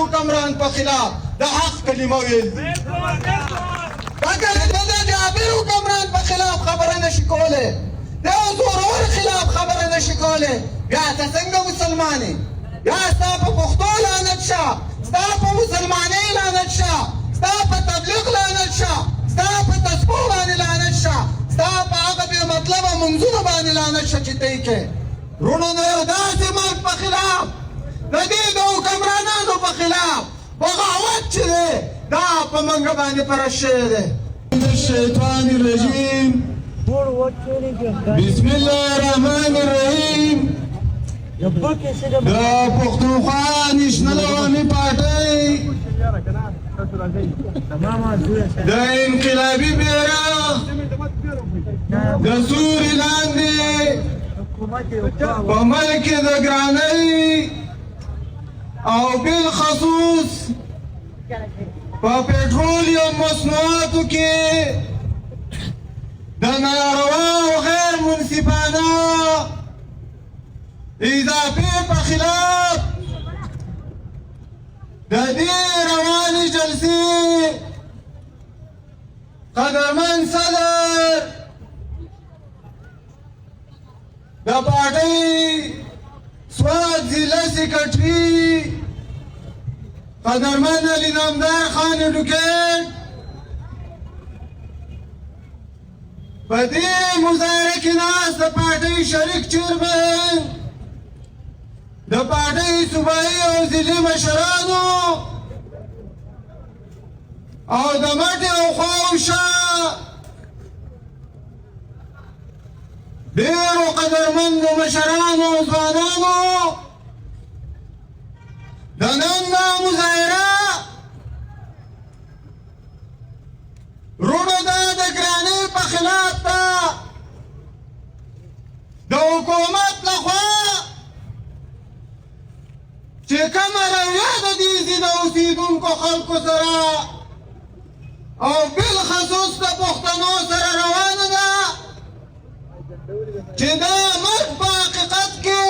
حکمران په خلاف د حق کلمه ویل دي دا کلمه د جابر حکمران په خلاف خبره نشي کولی د یو زورور خلاف خبره نشي کولی بیا ته څنګه مسلمان یې یا ستا په پښتو لعنت شه ستا په مسلمانۍ لعنت شه ستا په تبلیغ لعنت شه ستا په تسبو باندې لعنت شه ستا په هغه بې مطلبه منځونو باندې لعنت شه چې ته یې کوې وروڼو د یو داسې ملک په خلاف د دې د حکمرانانو په خلاف بغاوت چې دی دا په موږ باندې پرست شوی دی من الشیطان الرجیم بسم الله الرحمن الرحیم د پښتونخوا نیشنل عوامي پارټۍ د انقلابي بیرغ د سوري لاندې په ملک د ګرانۍ او بالخصوص په پټرولیم مصنوعاتو کې د ناروا او غیر منصفانه اضافې په خلاف د دې روانې جلسې قدرمن صدر د پارټۍ سوات ضلع سیکرټري قدرمن علي نامدار خان اډوکیټ په دې مظاهره کې ناست د پارټۍ شریک چیرمن د پارټۍ صوبایي او ضلعي مشرانو او د مټې او خوا او شا ډېرو قدرمندو مشرانو او ځوانانو د نن دا مظاهره وروڼو دا د ګرانۍ په خلاف ده د حکومت لخوا چې کومه رویه د دې ځای د اوسېدونکو خلکو سره او بالخصوص د پښتنو سره روانه ده چې دا مرګ په حقیقت کې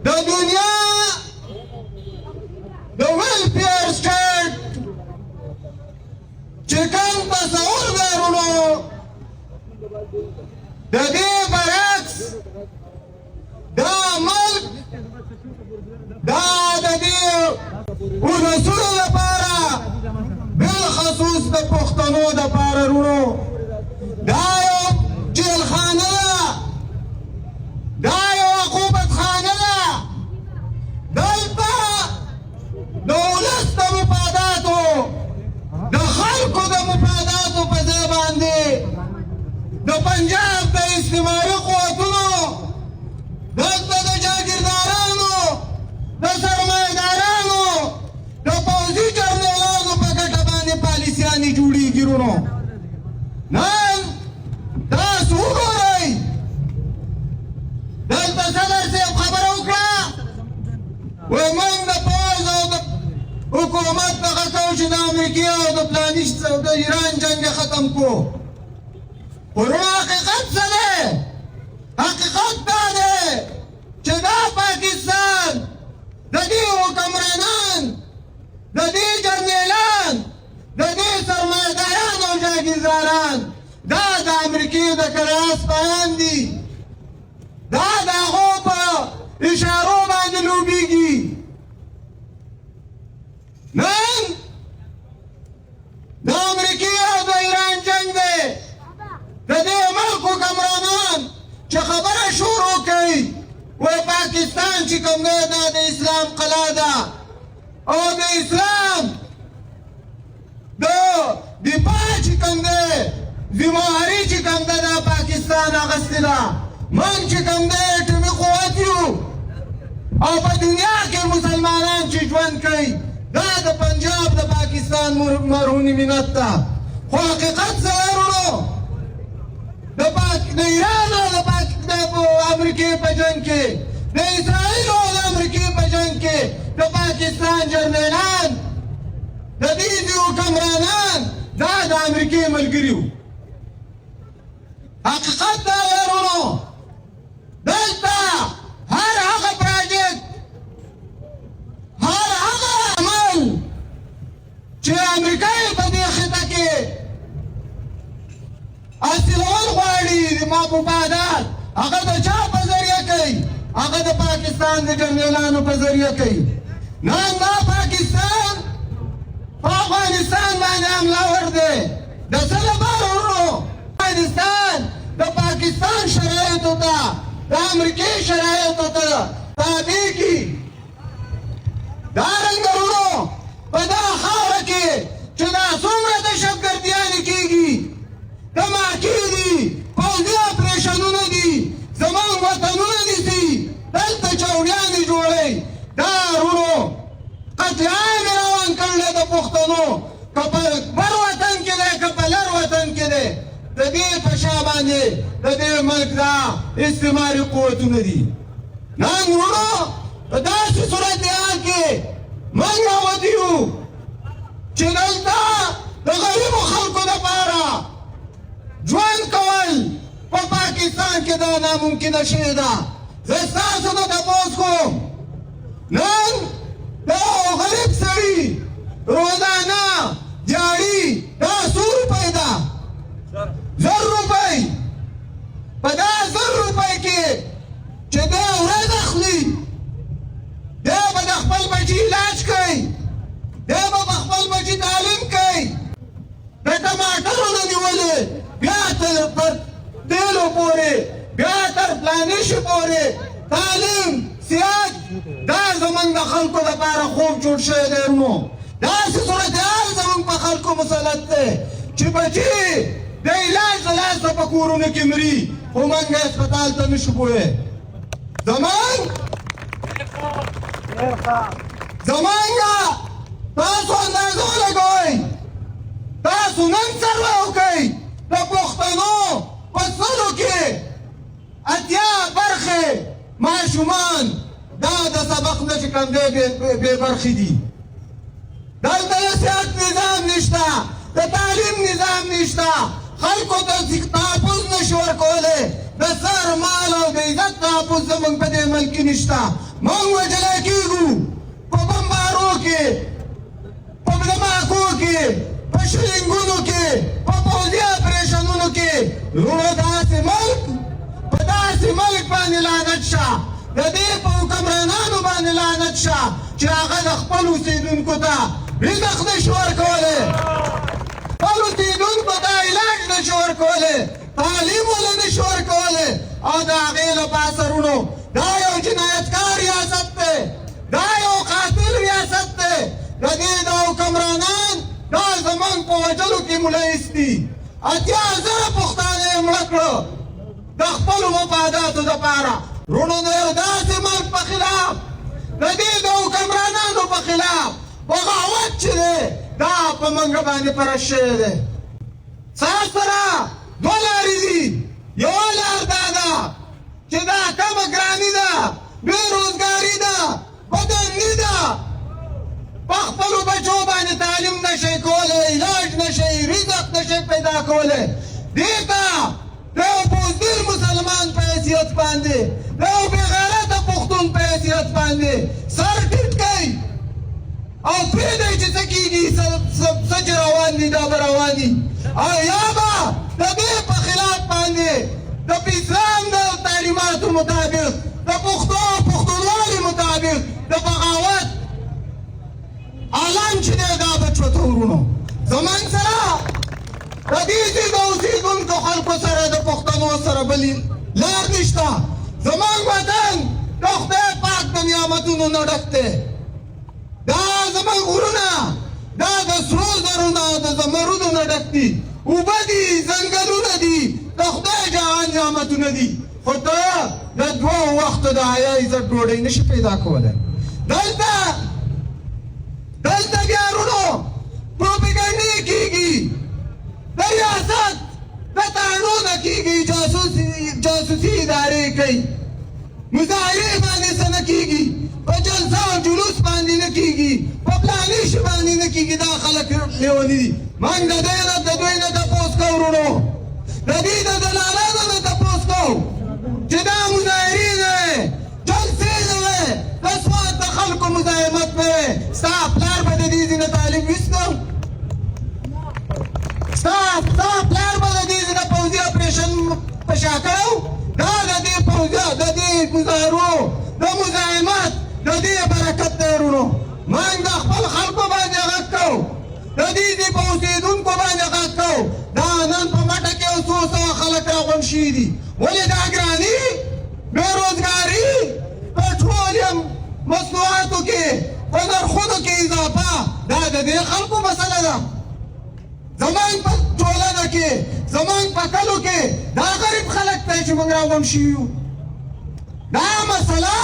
د دنیا د ویلفیر سټیټ چې کوم تصور دی وروڼو د دې برعکس دا ملک دا د دې ولسونو لپاره بالخصوص د پښتنو دپاره وروڼو دا یو جیلخانه ده دا یو عقوبتخانه ده دلته د ولس د مفاداتو د خلکو د مفاداتو په ځای باندې د پنجاب د استعماري قوتونو دلته د جاګیردارانو د سرمایه‌دارانو د پوځي جرنیلانو په ګټه باندې پالیسیانې جوړېږي وروڼو نن تاسو وګورئ دلته صدر صاحب خبره وکړه وایي موږ د پوځ او د حکومت دغه کوو چې د امریکې او د فلاني د ایران جنګ یې ختم کړو خو حقیقت څه دی حقیقت دا دی چې دا پاکستان د دې حکمرانان د دې جرنیلان د دې سرمایه‌داران او جاګیرداران دا د امریکې د کراس بیان دي دا د هغو په اشارو باندې لوبېږي نن د امریکې او د ایران جنګ دی د دې ملک حکمرانان چې خبره شروع کوي وایي پاکستان چې کوم دی دا د اسلام قلعه ده او د اسلام د دفاع چې کوم دی ذمهواري چې کوم ده دا پاکستان اخیستې ده موږ چې کوم دی اټومي قوت یو او په دنیا کې مسلمانان چې ژوند کوي دا د پنجاب د پاکستان مرهونې ملت ده خو حقیقت څه دی وروڼو د ایران او د امریکې په جنګ کې د اسرائیل او د امریکې په جنګ کې د پاکستان جرنیلان د دې حکمرانان دا د امریکې ملګري وو حقیقت دا دی وروڼو دلته هر هغه پراجکټ عملیات هغه د چا په ذریعه کوي؟ هغه د پاکستان د جنرالانو په ذریعه کوي. نن دا پاکستان په افغانستان باندې حمله ور دی. د څه لپاره ورو؟ افغانستان د پاکستان شرایطو ته د امریکې شرایطو ته تابع کړي. دارنګه ورو په دا خاوره کې چې دا څومره دهشتګردیانې کېږي، دماکې دي، پوځي اپریشنونه دي، زموږ وطنونه نیسي، دلته چوریانې جوړوي. دا ورو قتل عام یې روان کړی د پښتنو، که په بر وطن کې دی که په لر وطن کې دی. د دې په شا باندې د دې ملک دا استعماري قوتونه دي. نن ورو په داسې صورتحال کې موږ راوتي یو چې دلته د غریبو خلکو لپاره ژوند کول په پاکستان کې دا ناممکنه شوې ده. زه ستاسو نه تپوس کوم، نن د یو غریب سړي روزانه دیاړي دا څو روپۍ ده؟ 1000 روپۍ. په دا 1000 روپۍ کې چې دی ورځ اخلي، دی به د خپل بچي علاج کوي، دی به په خپل بچي تعلیم کوي. د ټماټرو نه نیولې بیا تر تیلو پورې، بیا تر پلانشي پورې تعلیم صحت، دا زموږ د خلکو لپاره خوب جوړ شوی دی. نو داسې صورتحال زموږ په خلکو مسلط دی چې بچي د علاج د لاسه په کورونو کې مري، خو موږ هسپتال ته نه شو بوی. زمانګه تاسو اندازه ولګوئ، تاسو نن سروه وکئ د پښتنو په سلو کې 80 برخې ماشومان دا د سبق نه چې کوم دی بې برخې دي. دلته د صحت نظام نشته، د تعلیم نظام نشته، خلکو ته تحفظ نشي ورکولی، د سر مال او د عزت تحفظ زموږ په دې ملک کې نشته. موږ وژلی کېږو په بمبارو کې، په دماکو کې، په شلینګونو کې، په پوځي اپریشنونو کې. وروڼو داسې ملک په داسې ملک باندې لعنت شه، د دې په حکمرانانو باندې لعنت شه چې هغه د خپل اوسېدونکو ته رزق نشي ورکولی، خپل اوسېدونکو ته علاج نشي ورکولی، تعلیم ولې نشي ورکولی. او د هغې له پاسه وروڼو دا یو جنایتکار ریاست دی، دا یو قاتل ریاست دی. د دې دا حکمرانان دا زموږ په وژلو کې ملحس دي. 80,000 پښتانه یې مړه کړه د خپلو مفاداتو دپاره. وروڼو د یو داسې ملک په خلاف، د دې د حکمرانانو په خلاف بغاوت چې دی دا په موږ باندې فرض شوی دی. ستاسو سره دوه لارې دي. یوه لار دا ده چې دا کمه ګراني ده، بېروزګاري ده، بدني ده، په خپلو بچو باندې تعلیم نشئ کولی، علاج نشئ، رزق نشئ پیدا کولی. دې ته د یو بزدل مسلمان په حیثیت باندې، د یو بېغیرته پښتون په حیثیت باندې سر ټیټ کئ او پرېږدئ چې څه کېږي، څه چې روان دي دا به روان دي. او یا به د دې په خلاف باندې د اسلام د تعلیماتو مطابق، د پښتو او پښتونوالي مطابق د بغاوت عالم چې دی دا به چوته وروڼو. زموږ سره د دې ځای د اوسېدونکو خلکو سره د پښتنو سره بل لار نشته. زموږ وطن د خدای پاک د نعمتونو نه ډک دی. دا زموږ غرونه دا د سرو زرو نه د زمرودو نه ډک دي، اوبه دي، ځنګلونه دي، د خدای جهان نعمتونه دي. خو ته د 2 وختو د حیا عزت ډوډۍ نشي پیدا کولی. دلته بیا وروڼو پروپیګنډې کېږي، د ریاست د تانو نه کېږي، جاسوسي ادارې کوي، مظاهرې باندې څه نه کېږي، په جلسه او جلوس باندې نه کېږي، په پلانش باندې نه کېږي. دا خلک لیوني دي. موږ د دوی نه تپوس کوو وروڼو، د دې د دلالانو نه تپوس کوو چې دا مظاهرې نه وې، جلسې نه وې، د سوات د خلکو مزاحمت نه وې. ستا پلار به د دې ځای نه تعلیم ویسته، ستا پلار به د دې ځای نه پوځي اپریشن په شا کړی و. ورونو موږ د خپل خلکو باندې غږ کوو د دې په اوسېدونکو باندې غږ کوو دا نن په مټه کې یو څو سوه خلک راغونډ شوي دي ولې دا ګراني بېروزګاري پټرولیم مصنوعاتو کې په نرخونو کې اضافه دا د دې خلکو مسله ده زموږ په ټولنه کې زموږ په کلو کې دا غریب خلک دی چې موږ راغونډ شوي یو دا مسله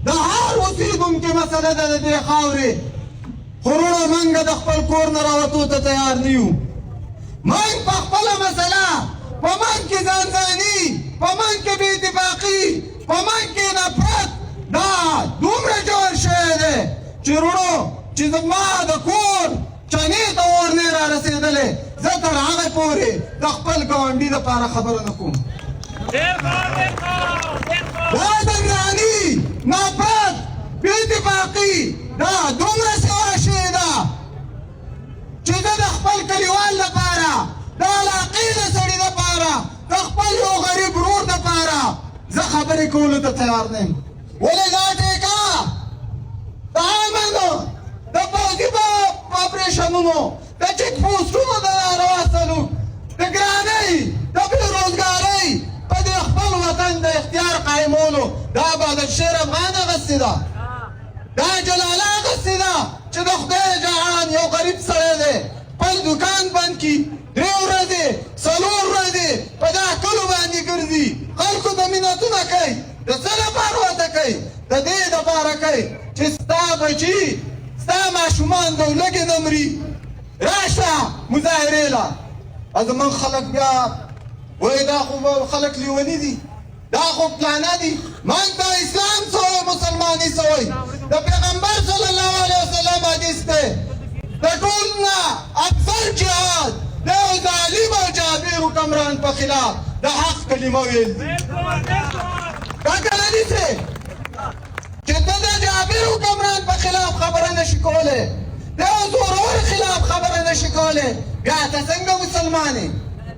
د هر اوسېدونکي مسله ده د دې خاورې خو وروڼو موږ د خپل کور نه راوتو ته تیار نه یو موږ په خپله مسله په موږ کې ځانځاني په موږ کې بې اتفاقي په موږ کې نفرت دا دومره جوړ شوی دی چې وروڼو چې زما د کور چنې ته اور نه را رسېدلی زه تر هغه پورې د خپل ګاونډي دپاره خبره نه کوم دا د ګراني نفرت بې اتفاقي دا دومره سوا شوې ده چې زه د خپل کلیوال لپاره د علاقې د سړي لپاره د خپل یو غریب ورور دپاره زه خبرې کولو ته تیار نه یم ولې دا ټیکه د عامانو د پوځي اپریشنونو د چیک پوسټونو د ناروا سلوک د ګرانۍ د بېروزګارۍ په دې خپل وطن د اختیار قایمولو دا بهادرشیر افغان اغوستې ده دا جلاله اغوستې ده چې د خدای جهان یو غریب سړی دی خپل دوکان بند کړي 3 ورځې 4 ورځې په دا کلو باندې ګرځي خلکو ته منتونه کوي د څه لپاره ورته کوي د دې دپاره کوي چې ستا بچي ستا ماشومان د لږې نه مري راشه مظاهرې له زموږ خلک بیا وایي دا خو خلک لیوني دي دا خو پلانه دي موږ د اسلام څه وایي مسلماني څه وایي د پیغمبر صلی الله علیه وسلم حدیث دی د ټول نه افضل جهاد د یو ظالم او جابر حکمران په خلاف د حق کلمه ویل دي دا کله نیسې چې ته د جابر حکمران په خلاف خبره نشي کولی د یو زورور خلاف خبره نشي کولی بیا ته څنګه مسلمان یې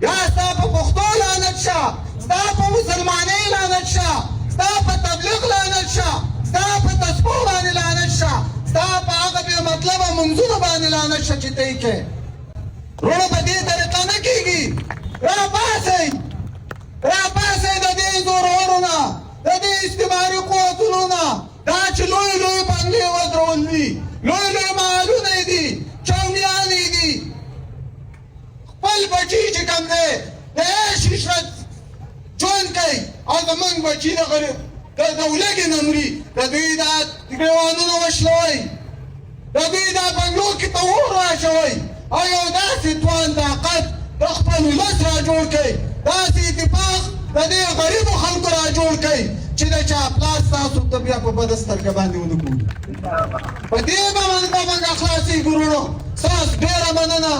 بیا ستا په پښتو لعنت شه ستا په مسلمانۍ لعنت شه ستا په تبلیغ لعنت شه ستا په تسبو باندې لعنت شه ستا په هغه بې مطلبه منځونو باندې لعنت شه چې ته یې کوې وروڼو په دې طریقه نه کېږي راپاڅئ راپاڅئ د دې زورورو نه د دې استعماري قوتونو نه دا چې لوی لوی بنګلې ودرول دي لوی لوی محلونه یې دي چونګیانې یې دي خپل بچي چې کوم دی د عیش عشرت ژوند کوي او زموږ بچي د لږې نه مري د دوی دا ګریوانونه وشلوئ د دوی دا بنګلو کې ته اور واچوئ او یو داسې توان طاقت د خپل ولس را جوړ کوئ داسې اتفاق د دې غریبو خلکو را جوړ کوئ چې د چا پلاس تاسو ته بیا په بده سترګه باندې ونه ګوري په دې به موږ خلاصېږو وروڼو ستاسو ډېره مننه